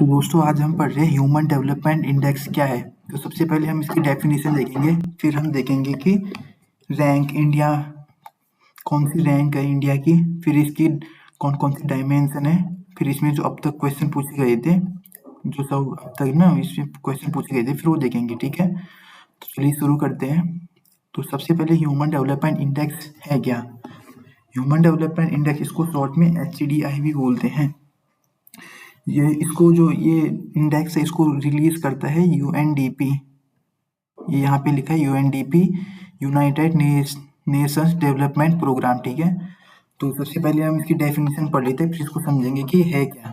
तो दोस्तों आज हम पढ़ रहे हैं ह्यूमन डेवलपमेंट इंडेक्स क्या है। तो सबसे पहले हम इसकी डेफिनेशन देखेंगे, फिर हम देखेंगे कि रैंक इंडिया कौन सी रैंक है इंडिया की, फिर इसकी कौन कौन सी डायमेंशन है, फिर इसमें जो अब तक क्वेश्चन पूछे गए थे, जो सब अब तक ना इसमें क्वेश्चन पूछे गए थे, फिर वो देखेंगे। ठीक है, तो चलिए शुरू करते हैं। तो सबसे पहले ह्यूमन डेवलपमेंट इंडेक्स है क्या। ह्यूमन डेवलपमेंट इंडेक्स, इसको शॉर्ट में HDI भी बोलते हैं। ये इसको जो ये इंडेक्स है इसको रिलीज करता है UNDP। ये यहाँ पे लिखा है UNDP, United Nations Development Programme. ठीक है, तो सबसे पहले हम इसकी डेफिनेशन पढ़ लेते हैं, फिर इसको समझेंगे कि है क्या।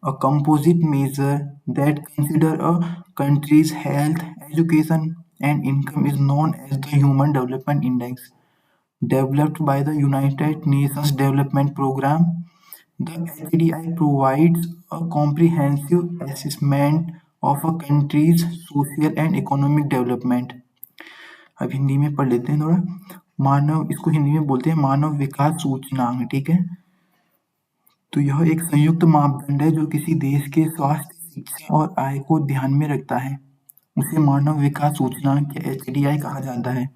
A composite measure that consider a countries health, education and income is known as the human development index, developed by the United Nations Development Programme. The HDI provides a comprehensive assessment of a country's social and economic development. अब हिंदी में पढ़ लेते हैं थोड़ा। मानव, इसको हिंदी में बोलते हैं मानव विकास सूचकांक। ठीक है, तो यह एक संयुक्त मापदंड है जो किसी देश के स्वास्थ्य, शिक्षा और आय को ध्यान में रखता है। उसे मानव विकास सूचकांक या HDI कहा जाता है।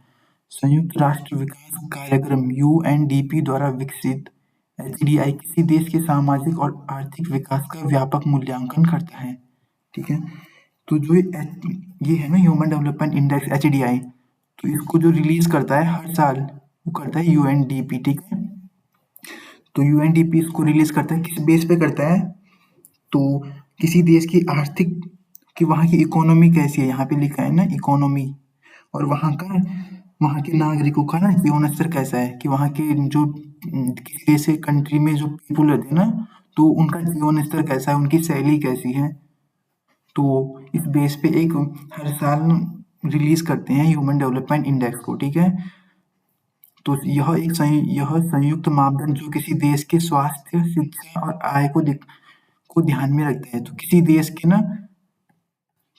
संयुक्त राष्ट्र विकास कार्यक्रम UNDP द्वारा विकसित HDI किसी देश के सामाजिक और आर्थिक विकास का व्यापक मूल्यांकन करता है। ठीक है, तो जो ये है ना ह्यूमन डेवलपमेंट इंडेक्स HDI, तो इसको जो रिलीज करता है हर साल वो करता है UNDP। ठीक है, तो UNDP इसको रिलीज करता है, किस बेस पे करता है, तो किसी देश की आर्थिक, कि वहाँ की इकोनॉमी कैसी है, यहाँ पे लिखा है ना इकोनॉमी, और वहाँ के नागरिकों का ना जीवन स्तर कैसा है, कि वहाँ के जो किसी देश के कंट्री में जो पीपुल रहते हैं ना, तो उनका जीवन स्तर कैसा है, उनकी शैली कैसी है। तो इस बेस पे एक हर साल रिलीज करते हैं ह्यूमन डेवलपमेंट इंडेक्स को। ठीक है, तो यह संयुक्त मापदंड जो किसी देश के स्वास्थ्य, शिक्षा और आय को ध्यान में रखते हैं। तो किसी देश के ना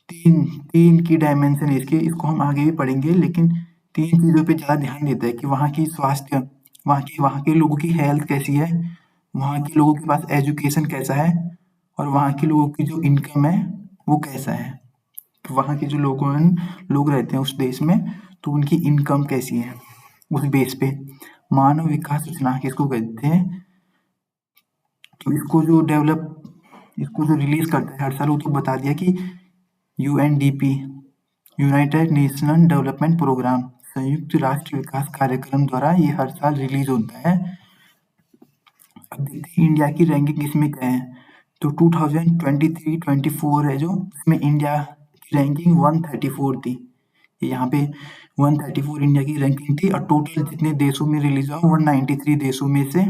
तीन तीन की डायमेंशन है इसके, इसको हम आगे भी पढ़ेंगे, लेकिन तीन चीज़ों पे ज़्यादा ध्यान देता है कि वहाँ की स्वास्थ्य, वहाँ के लोगों की हेल्थ कैसी है, वहाँ के लोगों के पास एजुकेशन कैसा है, और वहाँ के लोगों की जो इनकम है वो कैसा है। तो वहाँ के जो लोग रहते हैं उस देश में, तो उनकी इनकम कैसी है, उस बेस पे मानव विकास सूचकांक इसको कहते हैं। तो इसको जो रिलीज करता है हर साल, वो तो बता दिया कि UNDP, United National Development Programme, संयुक्त राष्ट्र विकास कार्यक्रम द्वारा ये हर साल रिलीज होता है। अब देखते हैं इंडिया की रैंकिंग इसमें क्या है। तो 2023-24 है जो, इसमें इंडिया की रैंकिंग 134 थी। यहाँ पे 134 इंडिया की रैंकिंग थी, और टोटल जितने देशों में रिलीज हुआ 193 देशों में से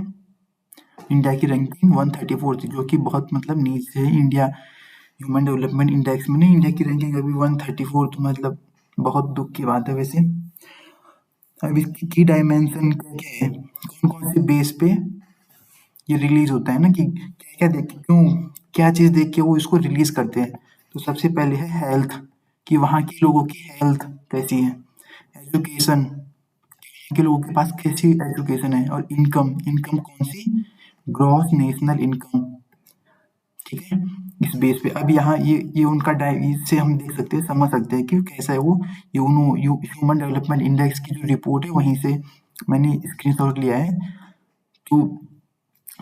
इंडिया की रैंकिंग 134 थी, जो कि बहुत मतलब नीचे है। इंडिया ह्यूमन डेवलपमेंट इंडेक्स में नहीं, इंडिया की रैंकिंग अभी 134, तो मतलब बहुत दुख की बात है वैसे। अब इसकी की डायमेंशन क्या है, कौन कौन से बेस पे ये रिलीज होता है ना, कि क्या क्या देख के, क्या चीज़ देख के वो इसको रिलीज करते हैं। तो सबसे पहले है हेल्थ, कि वहाँ के लोगों की हेल्थ कैसी है, एजुकेशन, के लोगों के पास कैसी एजुकेशन है, और इनकम कौन सी, ग्रॉस नेशनल इनकम। ठीक है, इस बेस पे अब यहाँ ये उनका इससे हम देख सकते हैं, समझ सकते हैं कि कैसा है वो। ह्यूमन डेवलपमेंट इंडेक्स की जो रिपोर्ट है वहीं से मैंने स्क्रीनशॉट लिया है। तो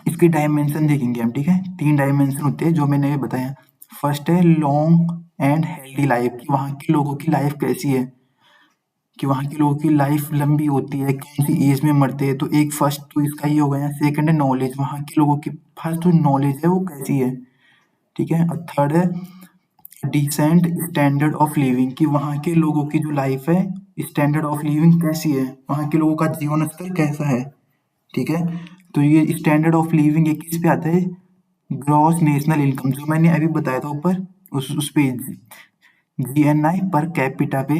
इसके डायमेंशन देखेंगे हम। ठीक है, 3 डायमेंशन होते हैं जो मैंने ये बताया। फर्स्ट है लॉन्ग एंड हेल्दी लाइफ, कि वहाँ के लोगों की लाइफ कैसी है, कि वहाँ के लोगों की लाइफ लंबी होती है, कौन सी एज में मरते हैं। तो एक फर्स्ट तो इसका ये हो गया। सेकंड है नॉलेज, वहाँ के लोगों के पास जो नॉलेज है वो कैसी है। ठीक है, और थर्ड है डिसेंट स्टैंडर्ड ऑफ लिविंग, कि वहाँ के लोगों की जो लाइफ है, स्टैंडर्ड ऑफ लिविंग कैसी है, वहाँ के लोगों का जीवन स्तर कैसा है। ठीक है, तो ये स्टैंडर्ड ऑफ लिविंग ये किस पे आता है, ग्रॉस नेशनल इनकम, जो मैंने अभी बताया था ऊपर, उस पे GNI पर कैपिटा पे,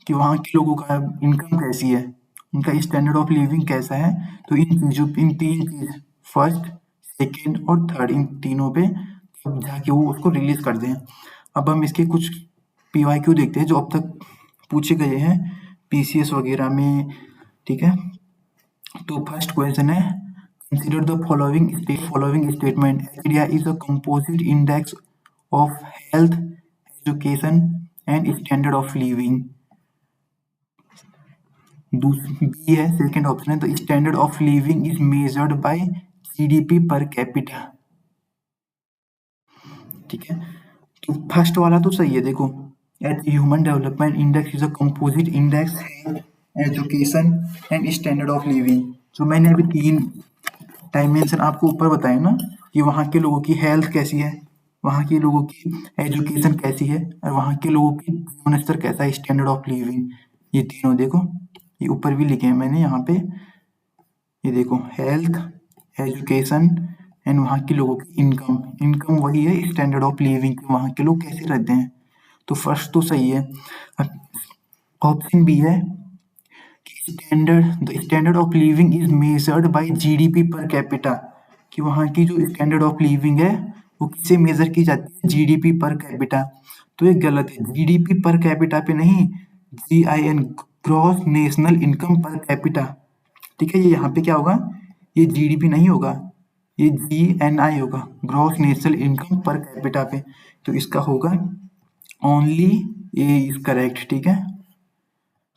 कि वहाँ के लोगों का इनकम कैसी है, उनका स्टैंडर्ड ऑफ लिविंग कैसा है। तो इन तीन चीज, फर्स्ट, सेकेंड और थर्ड, इन तीनों पे तब जाके वो उसको रिलीज कर दें। अब हम इसके कुछ PYQ देखते हैं जो अब तक पूछे गए हैं PCS वगैरह में। ठीक है, तो फर्स्ट क्वेश्चन है, consider the following statement, HDI is a composite index of health, education and standard of living. B है सेकेंड ऑप्शन है, तो standard of living is measured by GDP per capita. ठीक है, तो फर्स्ट वाला तो सही है। देखो, at human development index is a composite index, health, education and standard of living. जो मैंने अभी 3 डायमेंशन आपको ऊपर बताए ना, कि वहाँ के लोगों की हेल्थ कैसी है, वहाँ के लोगों की एजुकेशन कैसी है, और वहाँ के लोगों की जीवन स्तर कैसा है, स्टैंडर्ड ऑफ लिविंग। ये तीनों देखो, ये ऊपर भी लिखे हैं मैंने यहाँ पे। ये देखो, हेल्थ, एजुकेशन एंड वहाँ के लोगों की इनकम। इनकम वही है स्टैंडर्ड ऑफ लिविंग, वहाँ के लोग कैसे रहते हैं। तो फर्स्ट तो सही है। ऑप्शन बी है कि the standard of living is measured by GDP per capita, कि वहाँ की जो स्टैंडर्ड ऑफ लिविंग है वो किससे मेजर की जाती है, जीडीपी पर कैपिटा। तो ये गलत है, जीडीपी पर कैपिटा पे नहीं, GIN, gross national income per capita. ठीक है, ये यहाँ पे क्या होगा, ये जीडीपी नहीं होगा, ये जीएनआई होगा, gross national income per capita पे। तो इसका होगा ओनली ए इज करेक्ट। ठीक है,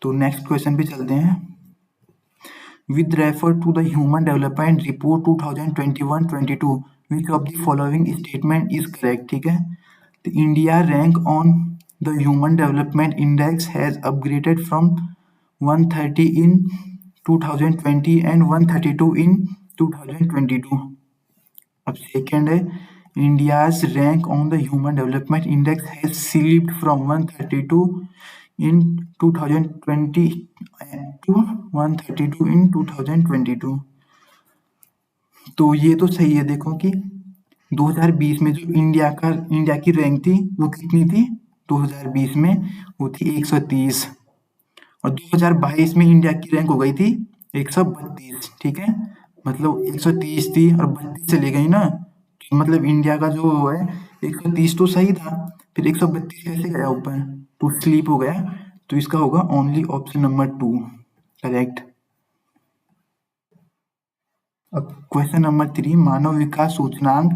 तो नेक्स्ट क्वेश्चन पे चलते हैं। With refer to the human development report 2021-22, which of the following statement is correct. ठीक है, तो India rank on the human development index has upgraded from 130 in 2020 and 132 in 2022। अब सेकेंड है, India's rank on the human development index has slipped from 132 in 2020 to 132 in 2022। तो ये तो सही है। देखो कि 2020 में जो इंडिया की रैंक थी वो कितनी थी, 2020 में वो थी 130, और 2022 में इंडिया की रैंक हो गई थी 132। ठीक है, मतलब 130 थी और 32 चली गई ना, तो मतलब इंडिया का जो है 130 तो सही था, फिर 132 कैसे गया ऊपर, तो स्लीप हो गया। तो इसका होगा ओनली ऑप्शन नंबर 2 करेक्ट। अब क्वेश्चन नंबर 3, मानव विकास सूचकांक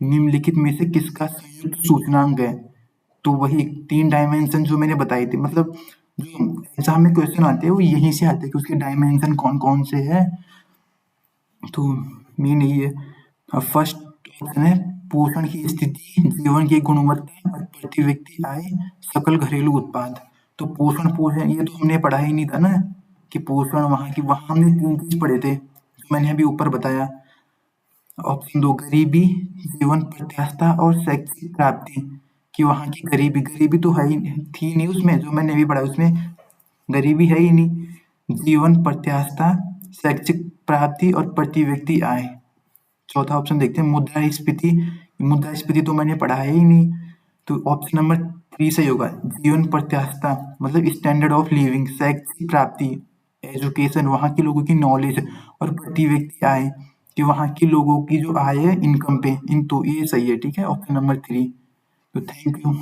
निम्नलिखित में से किसका संयुक्त सूचकांक है। तो वही 3 डायमेंशन जो मैंने बताई थी, मतलब जो एग्जाम में क्वेश्चन आते हैं वो यहीं से आते हैं कि उसके डायमेंशन कौन कौन से है। तो मेन यही है। अब फर्स्ट ऑप्शन है पोषण की स्थिति, जीवन की गुणवत्ता और प्रति व्यक्ति आय, सकल घरेलू उत्पाद। तो पोषण ये तो हमने पढ़ा ही नहीं था ना, कि पोषण वहाँ हमने 3 चीज पढ़े थे जो मैंने अभी ऊपर बताया। ऑप्शन 2 गरीबी, जीवन प्रत्याशा और शैक्षिक प्राप्ति, कि वहाँ की गरीबी तो है ही थी नहीं उसमें, जो मैंने अभी पढ़ा उसमें गरीबी है ही नहीं। जीवन प्रत्याशा, शैक्षिक प्राप्ति और प्रति व्यक्ति आय। चौथा ऑप्शन देखते हैं मुद्रास्फीति तो मैंने पढ़ा है ही नहीं, तो ऑप्शन नंबर 3 सही होगा। जीवन प्रत्याशा मतलब स्टैंडर्ड ऑफ लिविंग, शैक्षिक प्राप्ति, एजुकेशन वहाँ के लोगों की नॉलेज, और प्रति व्यक्ति आय कि वहाँ के लोगों की जो आय है इनकम पे, इन तो ये सही है। ठीक है, ऑप्शन नंबर 3। तो थैंक यू।